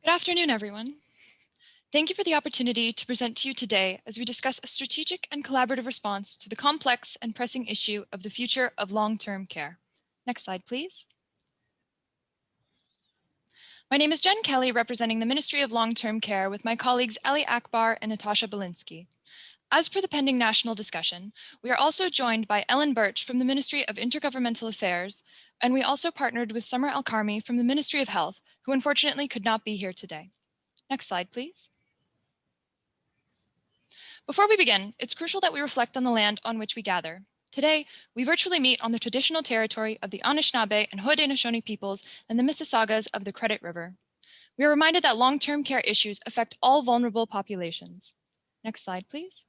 Good afternoon, everyone. Thank you for the opportunity to present to you today as we discuss a strategic and collaborative response to the complex and pressing issue of the future of long-term care. Next slide, please. My name is Jen Kelly, representing the Ministry of Long-Term Care with my colleagues Akbar and Natassja Bilinski. As per the pending national discussion, we are also joined by Burch from the Ministry of Intergovernmental Affairs, and we also partnered with Summer Alkarmi from the Ministry of Health, who unfortunately could not be here today. Next slide, please. Before we begin, it's crucial that we reflect on the land on which we gather. Today, we virtually meet on the traditional territory of the Anishinaabe and Haudenosaunee peoples and the Mississaugas of the Credit River. We are reminded that long-term care issues affect all vulnerable populations. Next slide, please.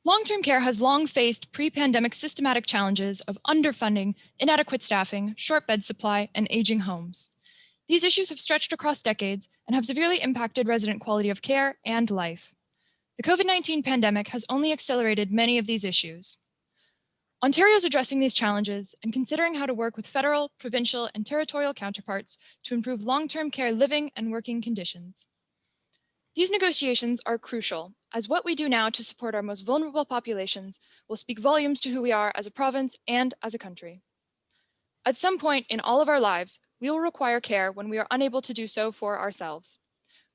Long-term care has long faced pre-pandemic systematic challenges of underfunding, inadequate staffing, short bed supply, and aging homes. These issues have stretched across decades and have severely impacted resident quality of care and life. The COVID-19 pandemic has only accelerated many of these issues. Ontario is addressing these challenges and considering how to work with federal, provincial, and territorial counterparts to improve long-term care living and working conditions. These negotiations are crucial, as what we do now to support our most vulnerable populations will speak volumes to who we are as a province and as a country. At some point in all of our lives, we will require care when we are unable to do so for ourselves.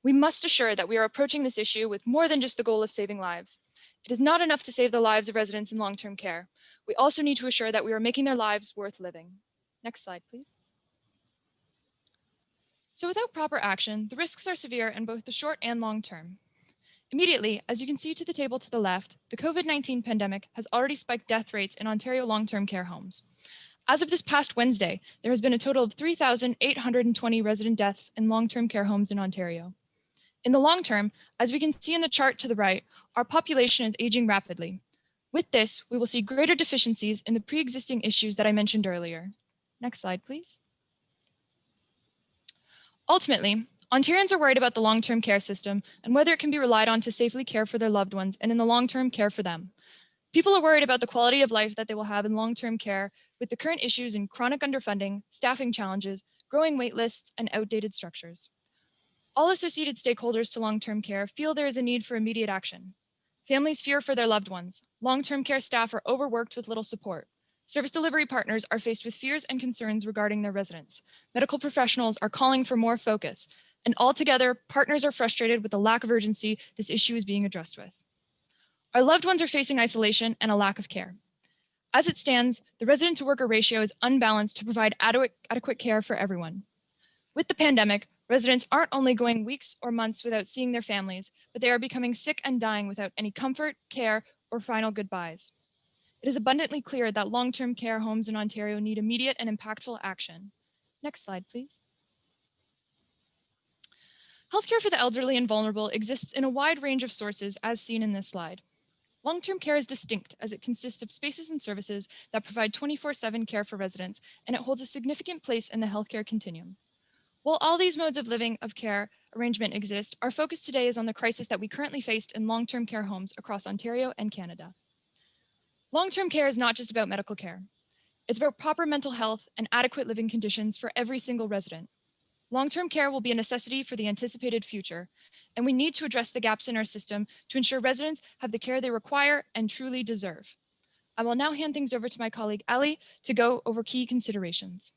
We must assure that we are approaching this issue with more than just the goal of saving lives. It is not enough to save the lives of residents in long-term care. We also need to assure that we are making their lives worth living. Next slide, please. So without proper action, the risks are severe in both the short and long term. Immediately, as you can see to the table to the left, the COVID-19 pandemic has already spiked death rates in Ontario long-term care homes. As of this past Wednesday, there has been a total of 3,820 resident deaths in long-term care homes in Ontario. In the long term, as we can see in the chart to the right, our population is aging rapidly. With this, we will see greater deficiencies in the pre-existing issues that I mentioned earlier. Next slide, please. Ultimately, Ontarians are worried about the long-term care system and whether it can be relied on to safely care for their loved ones and in the long-term care for them. People are worried about the quality of life that they will have in long-term care with the current issues in chronic underfunding, staffing challenges, growing wait lists, and outdated structures. All associated stakeholders to long-term care feel there is a need for immediate action. Families fear for their loved ones. Long-term care staff are overworked with little support. Service delivery partners are faced with fears and concerns regarding their residents. Medical professionals are calling for more focus. And altogether, partners are frustrated with the lack of urgency this issue is being addressed with. Our loved ones are facing isolation and a lack of care. As it stands, the resident to worker ratio is unbalanced to provide adequate care for everyone. With the pandemic, residents aren't only going weeks or months without seeing their families, but they are becoming sick and dying without any comfort, care, or final goodbyes. It is abundantly clear that long-term care homes in Ontario need immediate and impactful action. Next slide, please. Healthcare for the elderly and vulnerable exists in a wide range of sources as seen in this slide. Long-term care is distinct as it consists of spaces and services that provide 24/7 care for residents, and it holds a significant place in the healthcare continuum. While all these modes of living of care arrangement exist, our focus today is on the crisis that we currently faced in long-term care homes across Ontario and Canada. Long-term care is not just about medical care. It's about proper mental health and adequate living conditions for every single resident. Long-term care will be a necessity for the anticipated future, and we need to address the gaps in our system to ensure residents have the care they require and truly deserve. I will now hand things over to my colleague Ali to go over key considerations.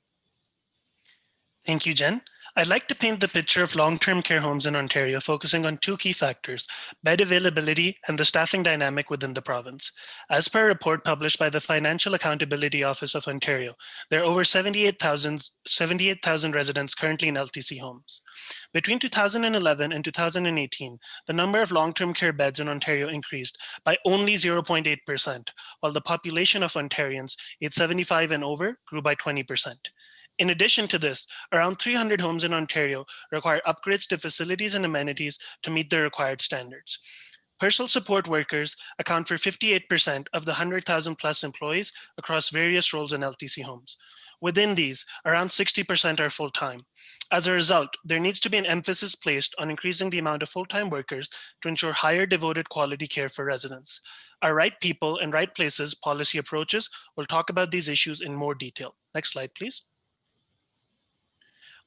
Thank you, Jen. I'd like to paint the picture of long-term care homes in Ontario, focusing on two key factors, bed availability and the staffing dynamic within the province. As per a report published by the Financial Accountability Office of Ontario, there are over 78,000 residents currently in LTC homes. Between 2011 and 2018, the number of long-term care beds in Ontario increased by only 0.8%, while the population of Ontarians aged 75 and over grew by 20%. In addition to this, around 300 homes in Ontario require upgrades to facilities and amenities to meet the required standards. Personal support workers account for 58% of the 100,000 plus employees across various roles in LTC homes. Within these, around 60% are full-time. As a result, there needs to be an emphasis placed on increasing the amount of full-time workers to ensure higher devoted quality care for residents. Our Right People and Right Places policy approaches will talk about these issues in more detail. Next slide, please.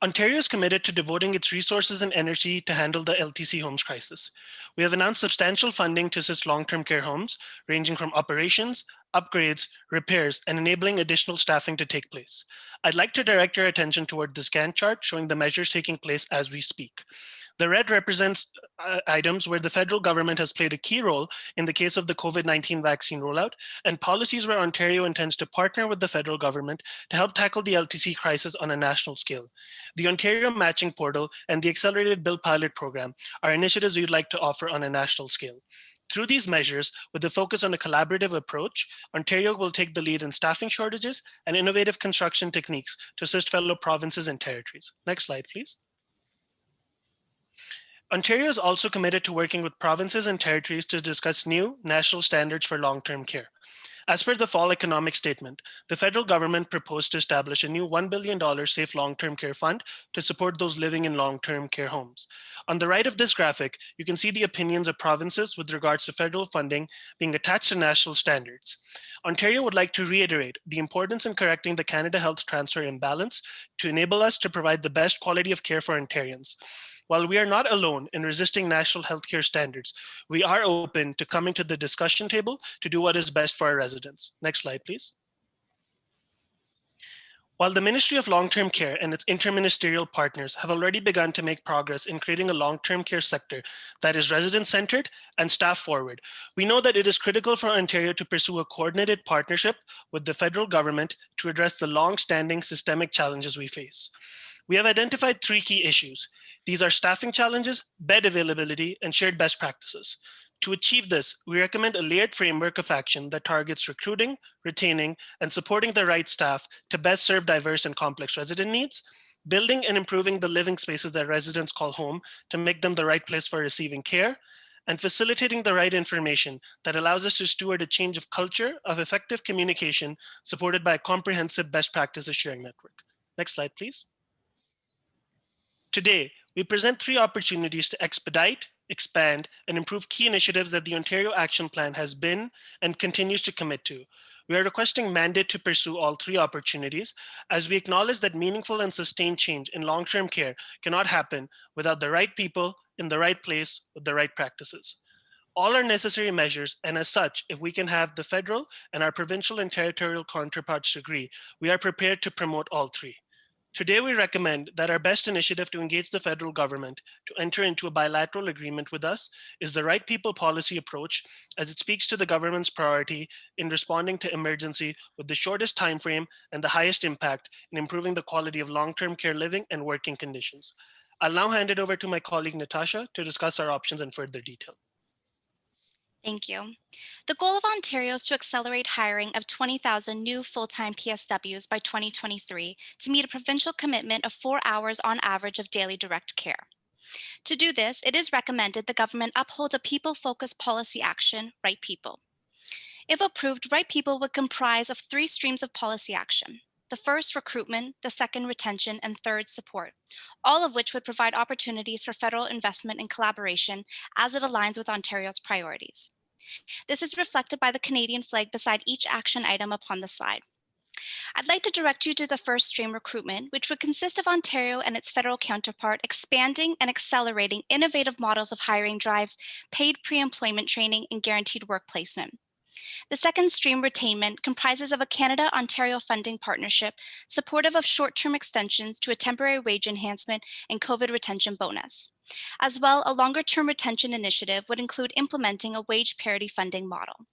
Ontario is committed to devoting its resources and energy to handle the LTC homes crisis. We have announced substantial funding to assist long-term care homes, ranging from operations, upgrades, repairs, and enabling additional staffing to take place. I'd like to direct your attention toward this Gantt chart showing the measures taking place as we speak. The red represents items where the federal government has played a key role in the case of the COVID-19 vaccine rollout, and policies where Ontario intends to partner with the federal government to help tackle the LTC crisis on a national scale. The Ontario Matching Portal and the Accelerated Bill Pilot Program are initiatives we'd like to offer on a national scale. Through these measures, with a focus on a collaborative approach, Ontario will take the lead in staffing shortages and innovative construction techniques to assist fellow provinces and territories. Next slide, please. Ontario is also committed to working with provinces and territories to discuss new national standards for long-term care. As per the Fall Economic Statement, the federal government proposed to establish a new $1 billion Safe Long-Term Care Fund to support those living in long-term care homes. On the right of this graphic, you can see the opinions of provinces with regards to federal funding being attached to national standards. Ontario would like to reiterate the importance in correcting the Canada Health Transfer Imbalance to enable us to provide the best quality of care for Ontarians. While we are not alone in resisting national healthcare standards, we are open to coming to the discussion table to do what is best for our residents. Next slide, please. While the Ministry of Long-Term Care and its interministerial partners have already begun to make progress in creating a long-term care sector that is resident-centered and staff-forward, we know that it is critical for Ontario to pursue a coordinated partnership with the federal government to address the long-standing systemic challenges we face. We have identified 3 key issues. These are staffing challenges, bed availability, and shared best practices. To achieve this, we recommend a layered framework of action that targets recruiting, retaining, and supporting the right staff to best serve diverse and complex resident needs, building and improving the living spaces that residents call home to make them the right place for receiving care, and facilitating the right information that allows us to steward a change of culture of effective communication supported by a comprehensive best practices sharing network. Next slide, please. Today, we present 3 opportunities to expedite, expand, and improve key initiatives that the Ontario Action Plan has been and continues to commit to. We are requesting mandate to pursue all 3 opportunities, as we acknowledge that meaningful and sustained change in long-term care cannot happen without the right people in the right place with the right practices. All are necessary measures, and as such, if we can have the federal and our provincial and territorial counterparts agree, we are prepared to promote all 3. Today, we recommend that our best initiative to engage the federal government to enter into a bilateral agreement with us is the Right People policy approach, as it speaks to the government's priority in responding to emergency with the shortest time frame and the highest impact in improving the quality of long-term care living and working conditions. I'll now hand it over to my colleague Natassja to discuss our options in further detail. Thank you. The goal of Ontario is to accelerate hiring of 20,000 new full-time PSWs by 2023 to meet a provincial commitment of 4 hours on average of daily direct care. To do this, it is recommended the government uphold a people-focused policy action, Right People. If approved, Right People would comprise of 3 streams of policy action. The first, recruitment, the second, retention, and third, support, all of which would provide opportunities for federal investment and collaboration as it aligns with Ontario's priorities. This is reflected by the Canadian flag beside each action item upon the slide. I'd like to direct you to the first stream, recruitment, which would consist of Ontario and its federal counterpart expanding and accelerating innovative models of hiring drives, paid pre-employment training, and guaranteed work placement. The second stream, retainment, comprises of a Canada-Ontario funding partnership supportive of short-term extensions to a temporary wage enhancement and COVID retention bonus. As well, a longer-term retention initiative would include implementing a wage parity funding model.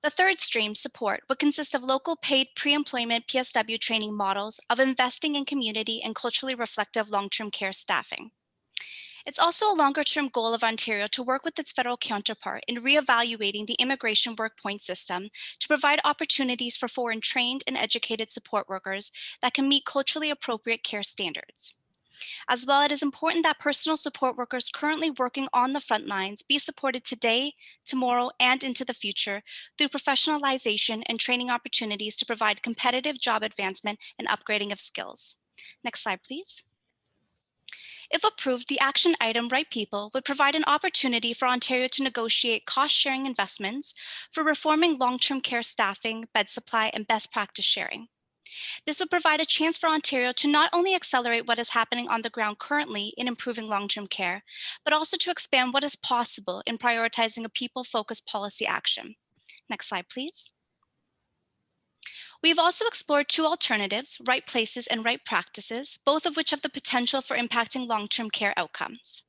The third stream, support, would consist of local paid pre-employment PSW training models of investing in community and culturally reflective long-term care staffing. It's also a longer-term goal of Ontario to work with its federal counterpart in reevaluating the immigration work point system to provide opportunities for foreign trained and educated support workers that can meet culturally appropriate care standards. As well, it is important that personal support workers currently working on the front lines be supported today, tomorrow, and into the future through professionalization and training opportunities to provide competitive job advancement and upgrading of skills. Next slide, please. If approved, the action item Right People would provide an opportunity for Ontario to negotiate cost-sharing investments for reforming long-term care staffing, bed supply, and best practice sharing. This would provide a chance for Ontario to not only accelerate what is happening on the ground currently in improving long-term care, but also to expand what is possible in prioritizing a people-focused policy action. Next slide, please. We've also explored two alternatives, right places and right practices, both of which have the potential for impacting long-term care outcomes.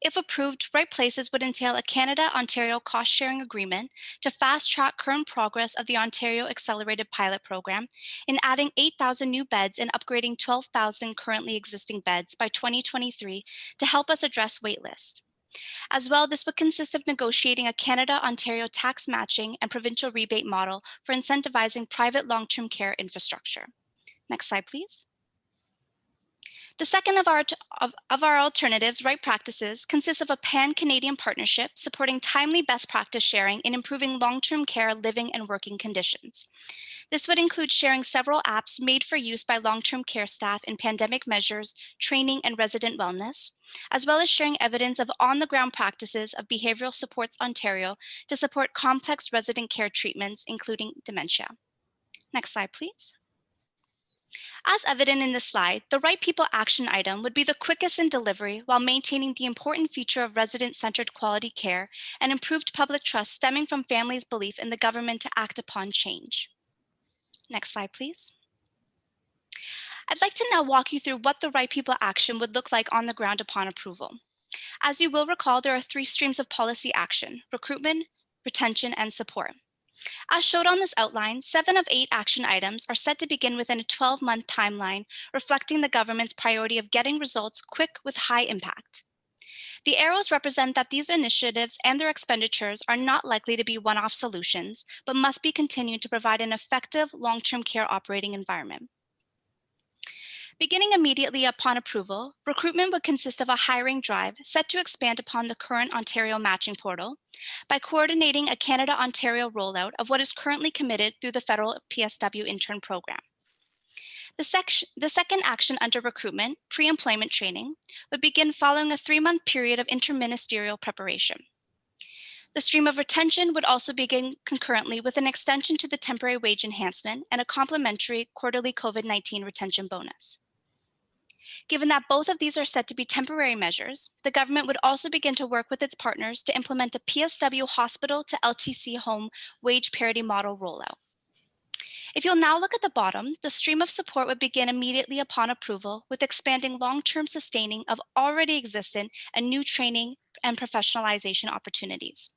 If approved, right places would entail a Canada-Ontario cost-sharing agreement to fast-track current progress of the Ontario Accelerated Pilot Program in adding 8,000 new beds and upgrading 12,000 currently existing beds by 2023 to help us address waitlist. As well, this would consist of negotiating a Canada-Ontario tax matching and provincial rebate model for incentivizing private long-term care infrastructure. Next slide, please. The second of our alternatives, right practices, consists of a pan-Canadian partnership supporting timely best practice sharing in improving long-term care living and working conditions. This would include sharing several apps made for use by long-term care staff in pandemic measures, training, and resident wellness, as well as sharing evidence of on-the-ground practices of Behavioral Supports Ontario to support complex resident care treatments, including dementia. Next slide, please. As evident in this slide, the Right People action item would be the quickest in delivery while maintaining the important feature of resident-centered quality care and improved public trust stemming from families' belief in the government to act upon change. Next slide, please. I'd like to now walk you through what the Right People action would look like on the ground upon approval. As you will recall, there are three streams of policy action: recruitment, retention, and support. As showed on this outline, 7 of 8 action items are set to begin within a 12-month timeline, reflecting the government's priority of getting results quick with high impact. The arrows represent that these initiatives and their expenditures are not likely to be one-off solutions, but must be continued to provide an effective long-term care operating environment. Beginning immediately upon approval, recruitment would consist of a hiring drive set to expand upon the current Ontario matching portal by coordinating a Canada-Ontario rollout of what is currently committed through the federal PSW intern program. The second action under recruitment, pre-employment training, would begin following a 3-month period of interministerial preparation. The stream of retention would also begin concurrently with an extension to the temporary wage enhancement and a complementary quarterly COVID-19 retention bonus. Given that both of these are set to be temporary measures, the government would also begin to work with its partners to implement a PSW hospital to LTC home wage parity model rollout. If you'll now look at the bottom, the stream of support would begin immediately upon approval with expanding long-term sustaining of already existent and new training and professionalization opportunities.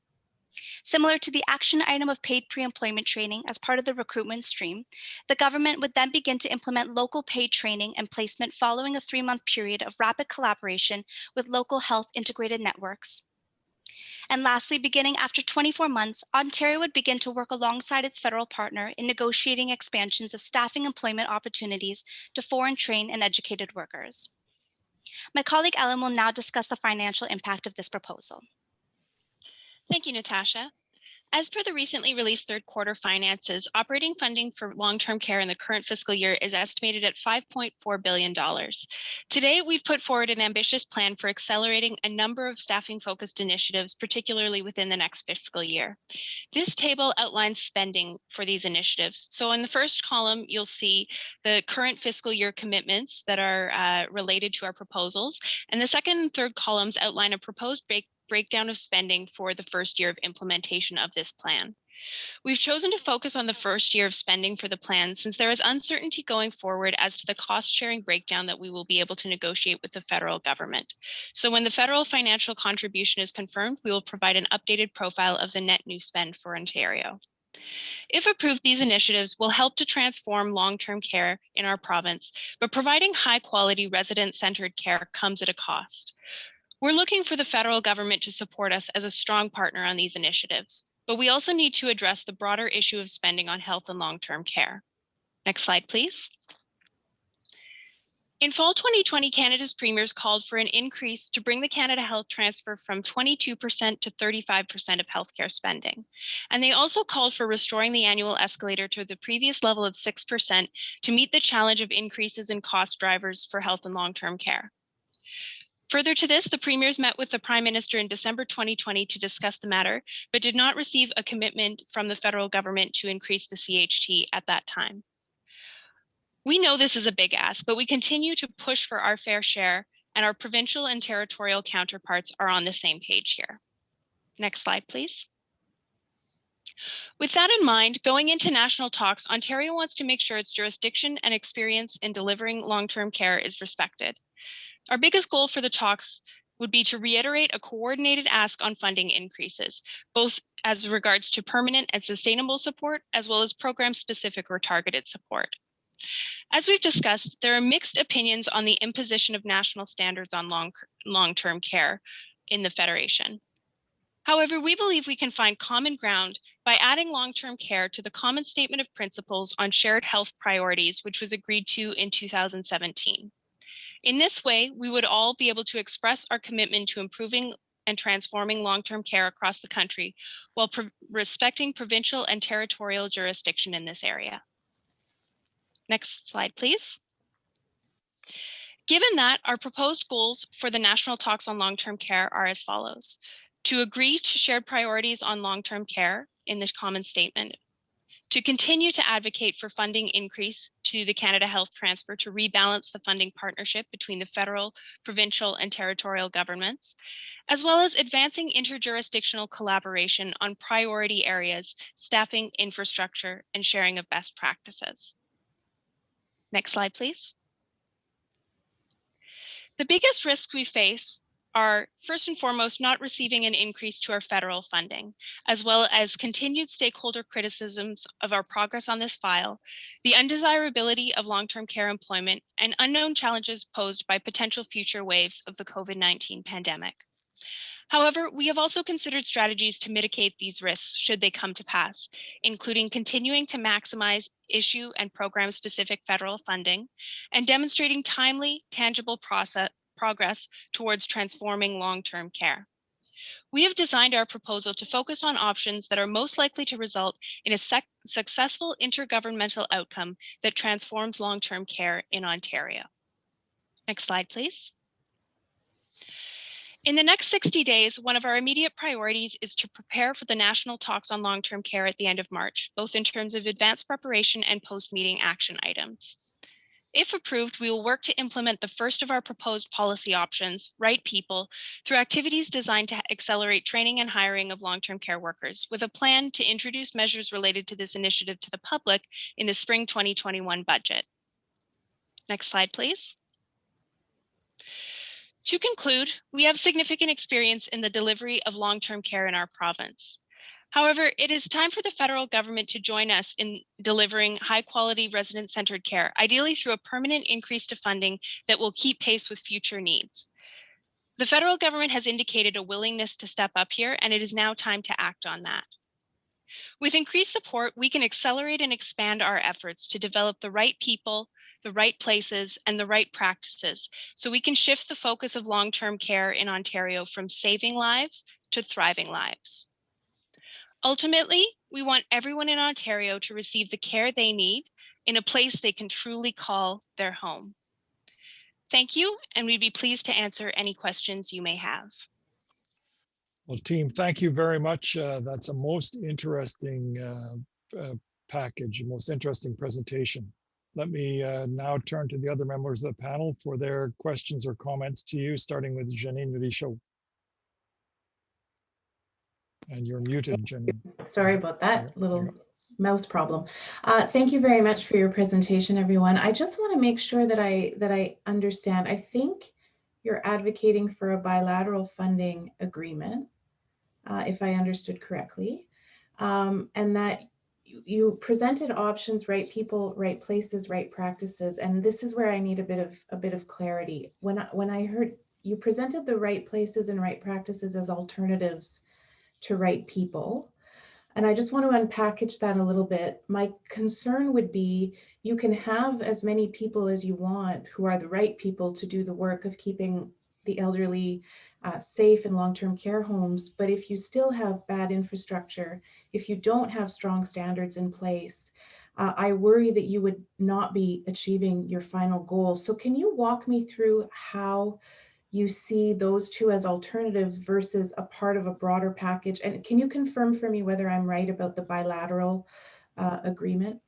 Similar to the action item of paid pre-employment training as part of the recruitment stream, the government would then begin to implement local paid training and placement following a 3-month period of rapid collaboration with local health integrated networks. And lastly, beginning after 24 months, Ontario would begin to work alongside its federal partner in negotiating expansions of staffing employment opportunities to foreign trained and educated workers. My colleague Ellen will now discuss the financial impact of this proposal. Thank you, Natassja. As per the recently released third quarter finances, operating funding for long-term care in the current fiscal year is estimated at $5.4 billion. Today, we've put forward an ambitious plan for accelerating a number of staffing-focused initiatives, particularly within the next fiscal year. This table outlines spending for these initiatives. So in the first column, you'll see the current fiscal year commitments that are related to our proposals. And the second and third columns outline a proposed breakdown of spending for the first year of implementation of this plan. We've chosen to focus on the first year of spending for the plan since there is uncertainty going forward as to the cost-sharing breakdown that we will be able to negotiate with the federal government. So when the federal financial contribution is confirmed, we will provide an updated profile of the net new spend for Ontario. If approved, these initiatives will help to transform long-term care in our province, but providing high-quality resident-centered care comes at a cost. We're looking for the federal government to support us as a strong partner on these initiatives, but we also need to address the broader issue of spending on health and long-term care. Next slide, please. In fall 2020, Canada's premiers called for an increase to bring the Canada Health Transfer from 22% to 35% of healthcare spending. And they also called for restoring the annual escalator to the previous level of 6% to meet the challenge of increases in cost drivers for health and long-term care. Further to this, the premiers met with the Prime Minister in December 2020 to discuss the matter, but did not receive a commitment from the federal government to increase the CHT at that time. We know this is a big ask, but we continue to push for our fair share, and our provincial and territorial counterparts are on the same page here. Next slide, please. With that in mind, going into national talks, Ontario wants to make sure its jurisdiction and experience in delivering long-term care is respected. Our biggest goal for the talks would be to reiterate a coordinated ask on funding increases, both as regards to permanent and sustainable support, as well as program-specific or targeted support. As we've discussed, there are mixed opinions on the imposition of national standards on long-term care in the Federation. However, we believe we can find common ground by adding long-term care to the Common Statement of Principles on Shared Health Priorities, which was agreed to in 2017. In this way, we would all be able to express our commitment to improving and transforming long-term care across the country while respecting provincial and territorial jurisdiction in this area. Next slide, please. Given that, our proposed goals for the national talks on long-term care are as follows: to agree to shared priorities on long-term care in this common statement, to continue to advocate for funding increase to the Canada Health Transfer to rebalance the funding partnership between the federal, provincial, and territorial governments, as well as advancing interjurisdictional collaboration on priority areas, staffing, infrastructure, and sharing of best practices. Next slide, please. The biggest risks we face are, first and foremost, not receiving an increase to our federal funding, as well as continued stakeholder criticisms of our progress on this file, the undesirability of long-term care employment, and unknown challenges posed by potential future waves of the COVID-19 pandemic. However, we have also considered strategies to mitigate these risks should they come to pass, including continuing to maximize issue and program-specific federal funding and demonstrating timely, tangible progress towards transforming long-term care. We have designed our proposal to focus on options that are most likely to result in a successful intergovernmental outcome that transforms long-term care in Ontario. Next slide, please. In the next 60 days, one of our immediate priorities is to prepare for the national talks on long-term care at the end of March, both in terms of advanced preparation and post-meeting action items. If approved, we will work to implement the first of our proposed policy options, Right People, through activities designed to accelerate training and hiring of long-term care workers, with a plan to introduce measures related to this initiative to the public in the spring 2021 budget. Next slide, please. To conclude, we have significant experience in the delivery of long-term care in our province. However, it is time for the federal government to join us in delivering high-quality resident-centered care, ideally through a permanent increase to funding that will keep pace with future needs. The federal government has indicated a willingness to step up here, and it is now time to act on that. With increased support, we can accelerate and expand our efforts to develop the right people, the right places, and the right practices, so we can shift the focus of long-term care in Ontario from saving lives to thriving lives. Ultimately, we want everyone in Ontario to receive the care they need in a place they can truly call their home. Thank you, and we'd be pleased to answer any questions you may have. Well, team, thank you very much. That's a most interesting package, a most interesting presentation. Let me now turn to the other members of the panel for their questions or comments to you, starting with Janine Richaud. And you're muted, Janine. Sorry about that little mouse problem. Thank you very much for your presentation, everyone. I just want to make sure that I understand. I think you're advocating for a bilateral funding agreement, if I understood correctly, and that you presented options: right people, right places, right practices. And this is where I need a bit of clarity. When I heard you presented the right places and right practices as alternatives to right people, and I just want to unpackage that a little bit. My concern would be you can have as many people as you want who are the right people to do the work of keeping the elderly safe in long-term care homes. But if you still have bad infrastructure, if you don't have strong standards in place, I worry that you would not be achieving your final goal. So can you walk me through how you see those two as alternatives versus a part of a broader package? And can you confirm for me whether I'm right about the bilateral agreement?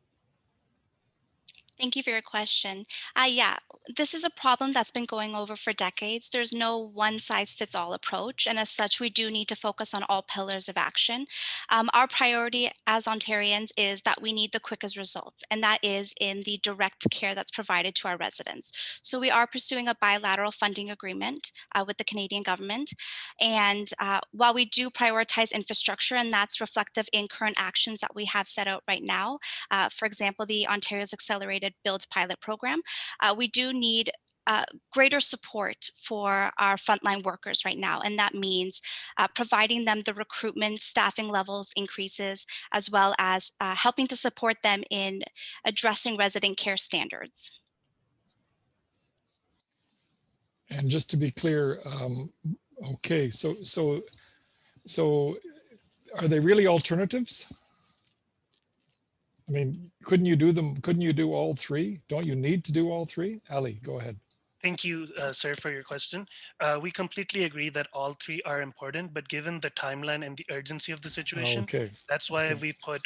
Thank you for your question. Yeah, this is a problem that's been going over for decades. There's no one size fits all approach. And as such, we do need to focus on all pillars of action. Our priority as Ontarians is that we need the quickest results, and that is in the direct care that's provided to our residents. So we are pursuing a bilateral funding agreement with the Canadian government. And while we do prioritize infrastructure, and that's reflective in current actions that we have set out right now, for example, the Ontario's Accelerated Build Pilot Program, we do need greater support for our frontline workers right now. And that means providing them the recruitment, staffing levels increases, as well as helping to support them in addressing resident care standards. And just to be clear, okay, so are they really alternatives? I mean, couldn't you do them? Couldn't you do all three? Don't you need to do all three? Ali, go ahead. Thank you, sir, for your question. We completely agree that all three are important, but given the timeline and the urgency of the situation, Okay. that's why Okay. we put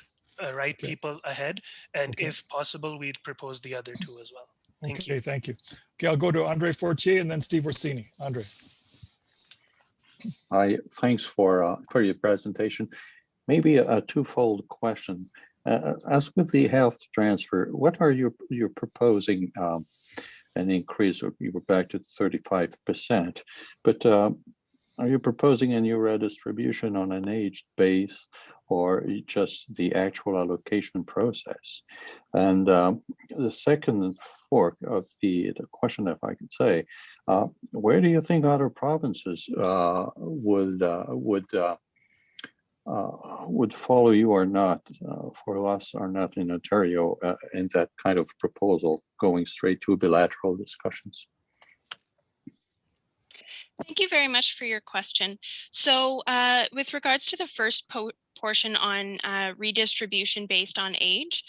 right Okay. people ahead. And Okay. if possible, we'd propose the other two as well. Thank Okay, you. thank you. Okay, I'll go to Andre Fortier and then Steve Orsini. Andre. Hi, thanks for your presentation. Maybe a twofold question. As with the health transfer, what are you proposing an increase, or you were back to 35%, but are you proposing a new redistribution on an aged base or just the actual allocation process? And the second fork of the question, if I could say, where do you think other provinces would follow you or not, for us or not in Ontario, in that kind of proposal going straight to bilateral discussions? Thank you very much for your question. So with regards to the first portion on redistribution based on age,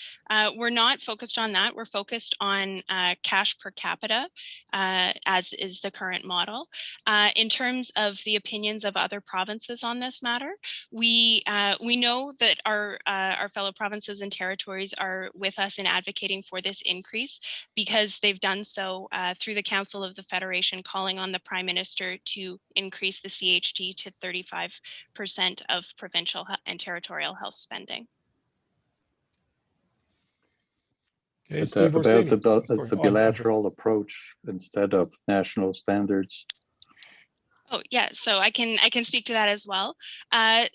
we're not focused on that. We're focused on cash per capita, as is the current model. In terms of the opinions of other provinces on this matter, we know that our fellow provinces and territories are with us in advocating for this increase, because they've done so through the Council of the Federation, calling on the Prime Minister to increase the CHT to 35% of provincial and territorial health spending. Okay, Steve Orsini. About the bilateral approach instead of national standards. Oh yeah, so I can speak to that as well.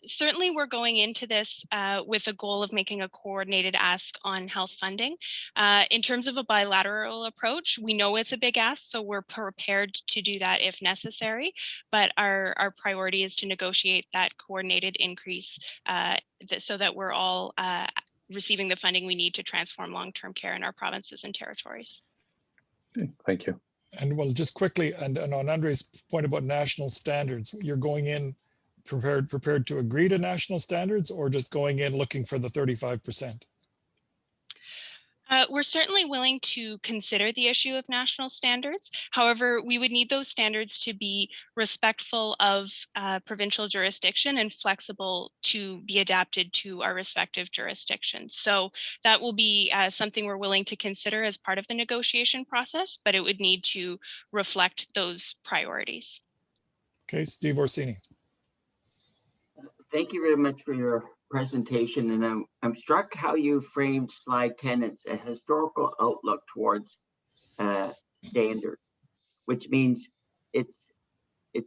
Certainly we're going into this with a goal of making a coordinated ask on health funding. In terms of a bilateral approach, we know it's a big ask, so we're prepared to do that if necessary, but our priority is to negotiate that coordinated increase so that we're all receiving the funding we need to transform long-term care in our provinces and territories. Okay, thank you. And well, just quickly, and on Andre's point about national standards, you're going in prepared to agree to national standards, or just going in looking for the 35%? We're certainly willing to consider the issue of national standards. However, we would need those standards to be respectful of provincial jurisdiction and flexible to be adapted to our respective jurisdictions. So that will be something we're willing to consider as part of the negotiation process, but it would need to reflect those priorities. Okay, Steve Orsini. Thank you very much for your presentation, and I'm struck how you framed slide 10 as a historical outlook towards standard, which means it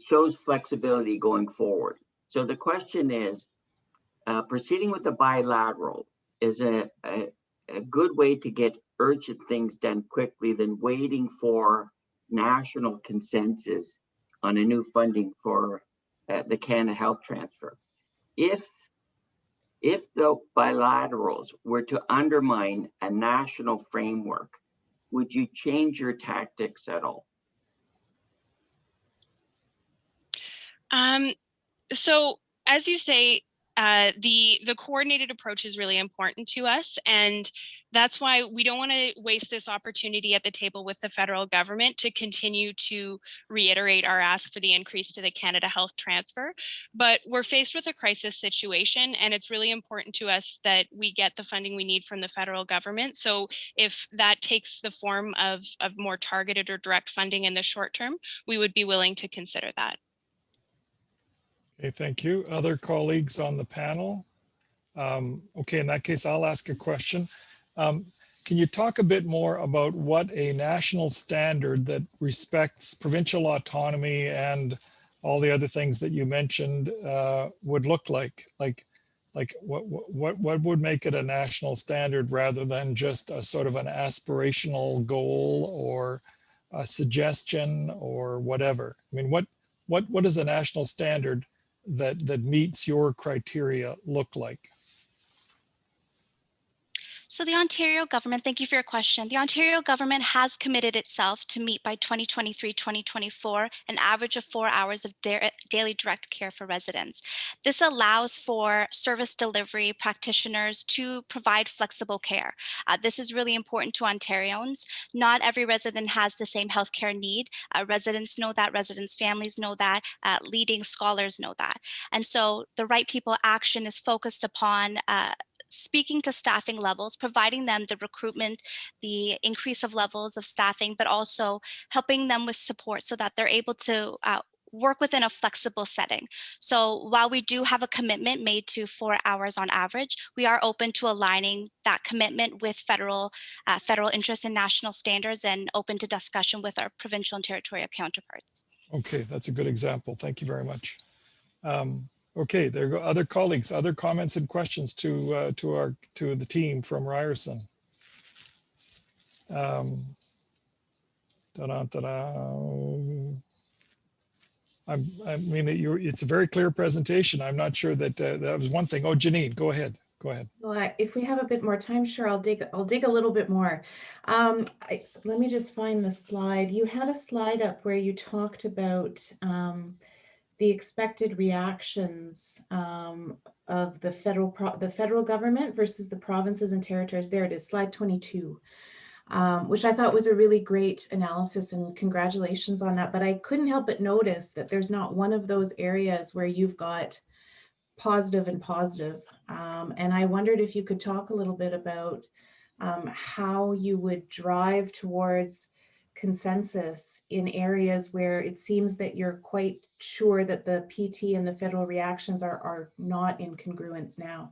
shows flexibility going forward. So the question is, proceeding with the bilateral is a good way to get urgent things done quickly than waiting for national consensus on a new funding for the Canada Health Transfer. If the bilaterals were to undermine a national framework, would you change your tactics at all? So as you say, the coordinated approach is really important to us, and that's why we don't want to waste this opportunity at the table with the federal government to continue to reiterate our ask for the increase to the Canada Health Transfer. But we're faced with a crisis situation, and it's really important to us that we get the funding we need from the federal government. So if that takes the form of more targeted or direct funding in the short term, we would be willing to consider that. Okay, thank you. Other colleagues on the panel? Okay, in that case, I'll ask a question. Can you talk a bit more about what a national standard that respects provincial autonomy and all the other things that you mentioned would look like? Like what would make it a national standard rather than just a sort of an aspirational goal or a suggestion or whatever? I mean, what is a national standard that meets your criteria look like? So the Ontario government, thank you for your question. The Ontario government has committed itself to meet by 2023-2024 an average of 4 hours of daily direct care for residents. This allows for service delivery practitioners to provide flexible care. This is really important to Ontarians. Not every resident has the same healthcare need. Residents know that, residents' families know that, leading scholars know that. And so the Right People Action is focused upon speaking to staffing levels, providing them the recruitment, the increase of levels of staffing, but also helping them with support so that they're able to work within a flexible setting. So while we do have a commitment made to 4 hours on average, we are open to aligning that commitment with federal interests and national standards, and open to discussion with our provincial and territorial counterparts. Okay, that's a good example. Thank you very much. Okay, there go other colleagues, other comments and questions to the team from Ryerson. I mean, it's a very clear presentation. I'm not sure that that was one thing. Oh, Janine, go ahead. Go ahead. Well, if we have a bit more time, sure, I'll dig a little bit more. Let me just find the slide. You had a slide up where you talked about the expected reactions of the federal government versus the provinces and territories. There it is, slide 22, which I thought was a really great analysis, and congratulations on that. But I couldn't help but notice that there's not one of those areas where you've got positive and positive. And I wondered if you could talk a little bit about how you would drive towards consensus in areas where it seems that you're quite sure that the PT and the federal reactions are not in congruence now.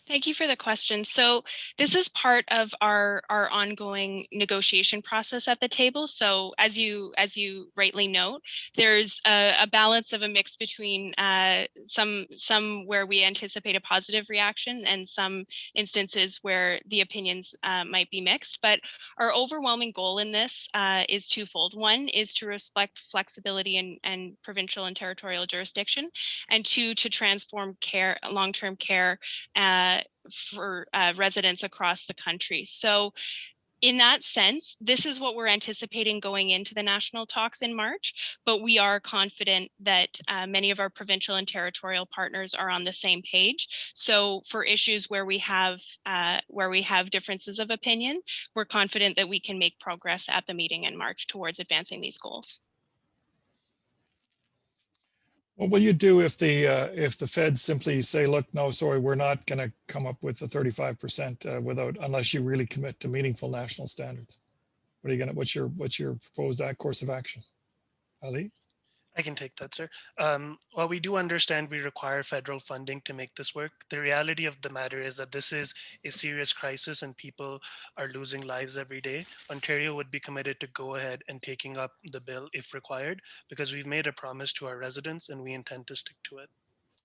Thank you for the question. So this is part of our ongoing negotiation process at the table. So as you rightly note, there's a balance of a mix between some where we anticipate a positive reaction and some instances where the opinions might be mixed. But our overwhelming goal in this is twofold. One is to respect flexibility and provincial and territorial jurisdiction, and two, to transform care, long-term care, for residents across the country. So in that sense, this is what we're anticipating going into the national talks in March, but we are confident that many of our provincial and territorial partners are on the same page. So for issues where we have differences of opinion, we're confident that we can make progress at the meeting in March towards advancing these goals. What will you do if the feds simply say, look, no, sorry, we're not going to come up with the 35% unless you really commit to meaningful national standards? What are you what's your proposed course of action? Ali? I can take that, sir. While we do understand we require federal funding to make this work, the reality of the matter is that this is a serious crisis and people are losing lives every day. Ontario would be committed to go ahead and taking up the bill if required, because we've made a promise to our residents and we intend to stick to it.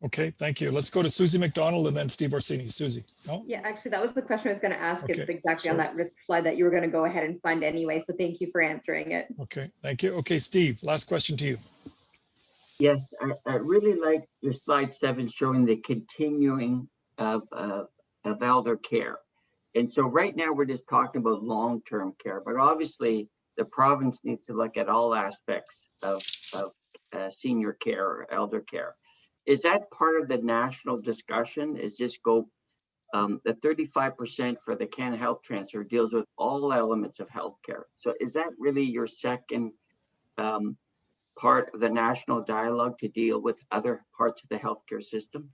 Okay, thank you. Let's go to Susie McDonald and then Steve Orsini. Susie. No? Yeah, actually, that was the question I was going to ask. Okay. It's exactly on that slide that you were going to go ahead and fund anyway. So thank you for answering it. Okay, thank you. Okay, Steve, last question to you. Yes, I really like your slide 7 showing the continuing of elder care. And so right now we're just talking about long-term care, but obviously the province needs to look at all aspects of senior care or elder care. Is that part of the national discussion? Is this scope? The 35% for the Canada Health Transfer deals with all elements of healthcare. So is that really your second part of the national dialogue to deal with other parts of the healthcare system?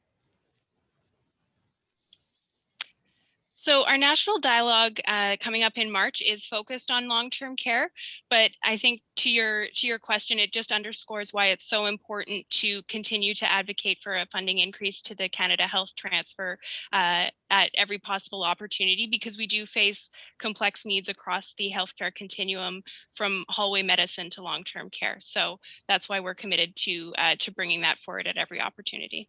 So our national dialogue coming up in March is focused on long-term care, but I think to your question, it just underscores why it's so important to continue to advocate for a funding increase to the Canada Health Transfer at every possible opportunity, because we do face complex needs across the healthcare continuum from hallway medicine to long-term care. So that's why we're committed to bringing that forward at every opportunity.